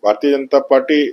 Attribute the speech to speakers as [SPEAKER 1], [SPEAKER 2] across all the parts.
[SPEAKER 1] Bharatiya Janata party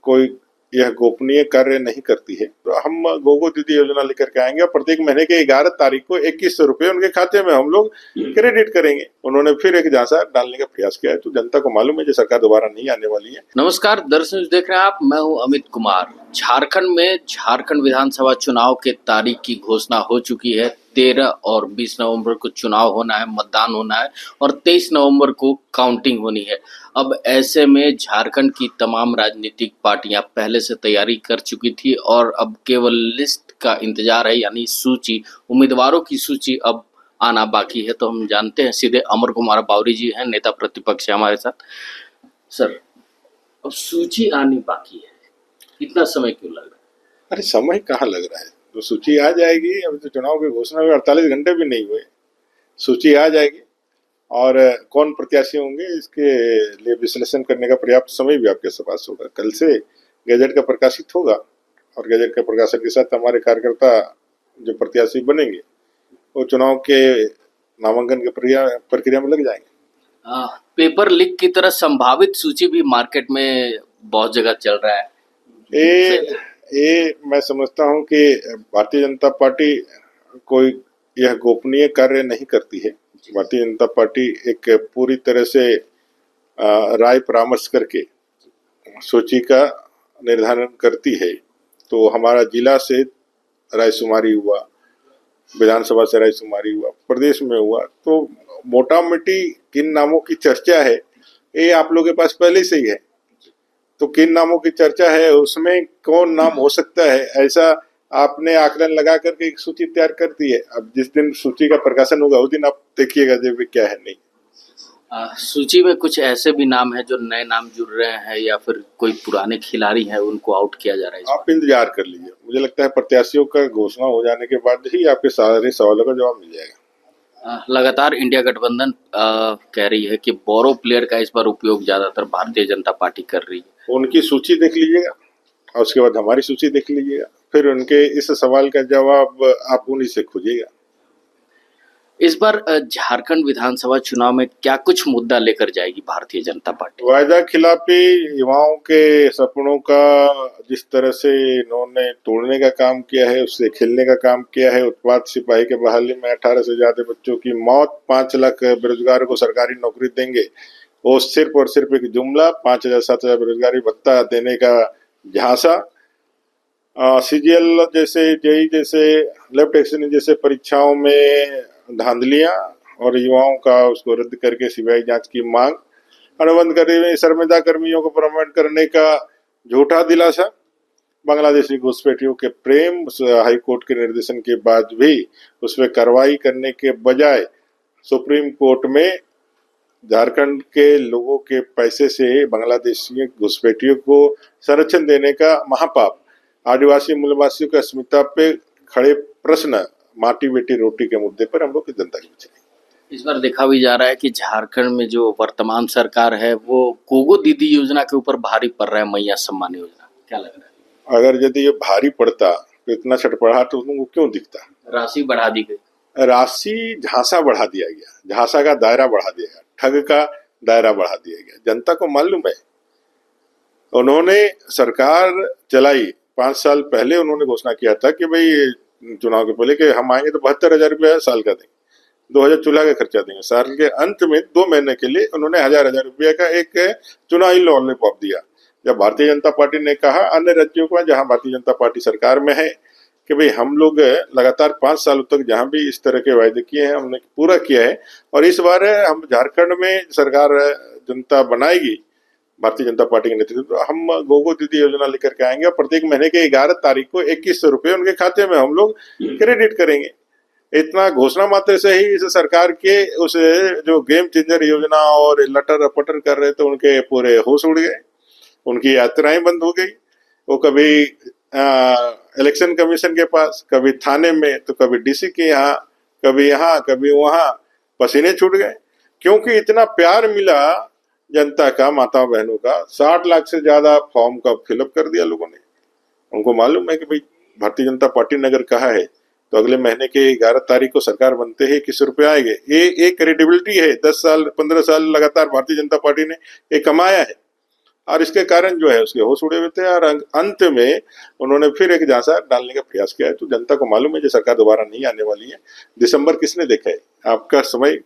[SPEAKER 1] कोई यह गोपनीय कार्य नहीं करती है। तो हम गोगो दीदी योजना लेकर के आएंगे और प्रत्येक महीने के 11 तारीख को 2100 रुपए उनके खाते में हम लोग क्रेडिट करेंगे। उन्होंने फिर एक झांसा डालने का प्रयास किया है, तो जनता को मालूम है कि सरकार दोबारा नहीं आने वाली है।
[SPEAKER 2] नमस्कार दर्शक, देख रहे हैं आप, मैं हूं अमित कुमार। झारखंड में झारखंड विधानसभा चुनाव के तारीख की घोषणा हो चुकी है। 13 और 20 नवंबर को चुनाव होना है, मतदान होना है और 23 नवंबर को काउंटिंग होनी है। अब ऐसे में झारखंड की तमाम राजनीतिक पार्टियां पहले से तैयारी कर चुकी थी और अब केवल लिस्ट का इंतजार है, यानी सूची, उम्मीदवारों की सूची अब आना बाकी है। तो हम जानते हैं, सीधे अमर कुमार बावरी जी हैं, नेता प्रतिपक्ष है हमारे साथ। सर, अब सूची आनी बाकी है, इतना समय क्यों लग रहा है?
[SPEAKER 1] अरे समय कहाँ लग रहा है, तो सूची आ जाएगी। अभी तो चुनाव की घोषणा में 48 घंटे भी नहीं हुए, सूची आ जाएगी। और कौन प्रत्याशी होंगे इसके लिए विश्लेषण करने का पर्याप्त समय भी आपके पास होगा। कल से गैजेट का प्रकाशित होगा और गैजेट के प्रकाशन के साथ हमारे कार्यकर्ता जो प्रत्याशी बनेंगे वो चुनाव के नामांकन की प्रक्रिया में लग जाएंगे।
[SPEAKER 2] पेपर लीक की तरह संभावित सूची भी मार्केट में बहुत जगह चल रहा है।
[SPEAKER 1] ये मैं समझता हूं कि भारतीय जनता पार्टी कोई यह गोपनीय कार्य नहीं करती है। भारतीय जनता पार्टी एक पूरी तरह से राय परामर्श करके सूची का निर्धारण करती है। तो हमारा जिला से रायशुमारी हुआ, विधानसभा से रायशुमारी हुआ, प्रदेश में हुआ, तो मोटा मोटी किन नामों की चर्चा है ये आप लोगों के पास पहले से ही है। तो किन नामों की चर्चा है, उसमें कौन नाम हो सकता है, ऐसा आपने आकलन लगा करके एक सूची तैयार कर दी है। अब जिस दिन सूची का प्रकाशन होगा उस दिन आप देखिएगा जब क्या है नहीं।
[SPEAKER 2] सूची में कुछ ऐसे भी नाम है जो नए नाम जुड़ रहे हैं या फिर कोई पुराने खिलाड़ी हैं उनको आउट किया जा रहा है?
[SPEAKER 1] आप इंतजार कर लीजिए, मुझे लगता है प्रत्याशियों का घोषणा हो जाने के बाद ही आपके सारे सवालों का जवाब मिल जाएगा।
[SPEAKER 2] लगातार इंडिया गठबंधन कह रही है कि बोरो प्लेयर का इस बार उपयोग ज्यादातर भारतीय जनता पार्टी कर रही है।
[SPEAKER 1] उनकी सूची देख लीजिएगा और उसके बाद हमारी सूची देख लीजिएगा, फिर उनके इस सवाल का जवाब आप उन्हीं से खोजिएगा।
[SPEAKER 2] इस बार झारखंड विधानसभा चुनाव में क्या कुछ मुद्दा लेकर जाएगी भारतीय जनता पार्टी?
[SPEAKER 1] वायदा खिलाफी, युवाओं के सपनों का जिस तरह से इन्होंने तोड़ने का काम किया है, उससे खेलने का काम किया है। उत्पाद सिपाही के बहाली में 18 से ज्यादा बच्चों की मौत, 5 लाख बेरोजगारों को सरकारी नौकरी देंगे, वो सिर्फ और सिर्फ एक जुमला। 5,000 7,000 बेरोजगारी भत्ता देने का झांसा, सीजीएल जैसे, जेई जैसे, लेफ्ट एक्शन जैसे परीक्षाओं में धांधलियां और युवाओं का उसको रद्द करके सीबीआई जांच की मांग, अनुबंध करे शर्मिंदा कर्मियों को प्रमोट करने का झूठा दिलासा, बांग्लादेशी घुसपैठियों के प्रेम, हाईकोर्ट के निर्देशन के बाद भी उस पर कार्रवाई करने के बजाय सुप्रीम कोर्ट में झारखंड के लोगों के पैसे से बांग्लादेशी घुसपैठियों को संरक्षण देने का महापाप, आदिवासी मूलवासियों की अस्मिता पे खड़े प्रश्न, माटी बेटी रोटी के मुद्दे पर हम लोग जनता की बचाएंगे।
[SPEAKER 2] इस बार देखा भी जा रहा है कि झारखंड में जो वर्तमान सरकार है वो गोगो दीदी योजना के ऊपर भारी पड़ रहा है, मैया सम्मान योजना। क्या लग रहा है?
[SPEAKER 1] अगर यदि ये भारी पड़ता तो इतना छटपटाहट तो तुमको क्यों दिखता?
[SPEAKER 2] राशि बढ़ा दी गई,
[SPEAKER 1] राशि झांसा बढ़ा दिया गया, झांसा का दायरा बढ़ा दिया गया, ठग का दायरा बढ़ा दिया गया। जनता को मालूम है, उन्होंने सरकार चलाई 5 साल पहले, उन्होंने घोषणा किया था कि भाई चुनाव के पहले कि हम आएंगे तो 72,000 रुपया साल का देंगे, 2,000 चूल्हा का खर्चा देंगे। साल के अंत में 2 महीने के लिए उन्होंने 1,000 रुपया का एक चुनावी लॉलीपॉप दिया। जब भारतीय जनता पार्टी ने कहा अन्य राज्यों को, जहां भारतीय जनता पार्टी सरकार में है, कि भाई हम लोग लगातार 5 सालों तक जहां भी इस तरह के वायदे किए हैं हमने पूरा किया है, और इस बार हम झारखंड में सरकार जनता बनाएगी भारतीय जनता पार्टी के नेतृत्व, तो हम गोगो दीदी योजना लेकर के आएंगे और प्रत्येक महीने के 11 तारीख को 2100 रुपए उनके खाते में हम लोग क्रेडिट करेंगे। इतना घोषणा मात्र से ही इस सरकार के उस जो गेम चेंजर योजना और लटर पटर कर रहे थे उनके पूरे होश उड़ गए, उनकी यात्राएं बंद हो गई। वो कभी इलेक्शन कमीशन के पास, कभी थाने में, तो कभी डीसी के यहाँ, कभी वहां पसीने छूट गए, क्योंकि इतना प्यार मिला जनता का, माता बहनों का। 60 लाख से ज्यादा फॉर्म का फिलअप कर दिया लोगों ने। उनको मालूम है कि भाई भारतीय जनता पार्टी ने अगर कहा है तो अगले महीने के 11 तारीख को सरकार बनते ही 21 रुपए आएंगे। ये एक क्रेडिबिलिटी है। 10 साल 15 साल लगातार भारतीय जनता पार्टी ने ये कमाया है। और इसके कारण जो है उसके होश उड़े हुए थे, और अंत में उन्होंने फिर एक झांसा डालने का प्रयास किया है। तो जनता को मालूम है कि सरकार दोबारा नहीं आने वाली है। दिसंबर किसने देखा है? आपका समय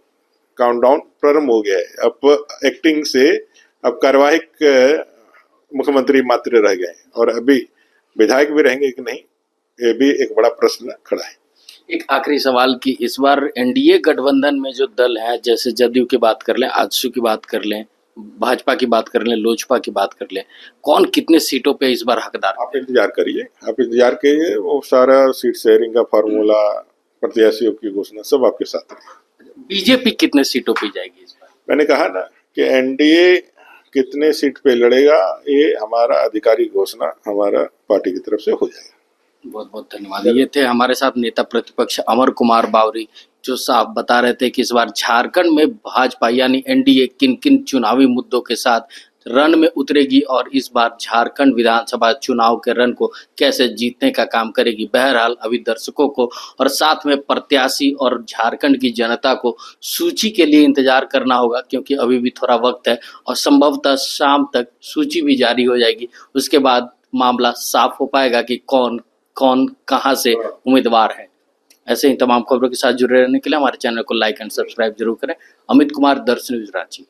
[SPEAKER 1] काउंटडाउन प्रारंभ हो गया है। अब एक्टिंग से अब कार्यवाहिक मुख्यमंत्री मात्र रह गए, और अभी विधायक भी रहेंगे कि नहीं, ये भी एक बड़ा प्रश्न खड़ा है।
[SPEAKER 2] एक आखिरी सवाल की इस बार एनडीए गठबंधन में जो दल है, जैसे जदयू की बात कर लें, आजसू की बात कर लें, भाजपा की बात कर लें, लोजपा की बात कर लें, कौन कितने सीटों पे इस बार हकदार?
[SPEAKER 1] आप इंतजार करिए, आप इंतजार करिए, वो सारा सीट शेयरिंग का फार्मूला, प्रत्याशियों की घोषणा सब आपके साथ है।
[SPEAKER 2] बीजेपी कितने सीटों पे जाएगी इस बार?
[SPEAKER 1] मैंने कहा ना कि एनडीए कितने सीट पे लड़ेगा, ये हमारा आधिकारिक घोषणा हमारा पार्टी की तरफ से हो जाएगा।
[SPEAKER 2] बहुत बहुत धन्यवाद। ये थे हमारे साथ नेता प्रतिपक्ष अमर कुमार बावरी, जो साफ बता रहे थे कि इस बार झारखंड में भाजपा यानी एनडीए किन किन चुनावी मुद्दों के साथ रण में उतरेगी और इस बार झारखंड विधानसभा चुनाव के रण को कैसे जीतने का काम करेगी। बहरहाल अभी दर्शकों को और साथ में प्रत्याशी और झारखंड की जनता को सूची के लिए इंतजार करना होगा, क्योंकि अभी भी थोड़ा वक्त है और संभवतः शाम तक सूची भी जारी हो जाएगी। उसके बाद मामला साफ हो पाएगा कि कौन कौन कहां से उम्मीदवार है। ऐसे ही तमाम खबरों के साथ जुड़े रहने के लिए हमारे चैनल को लाइक एंड सब्सक्राइब जरूर करें। अमित कुमार, दर्शन न्यूज, रांची।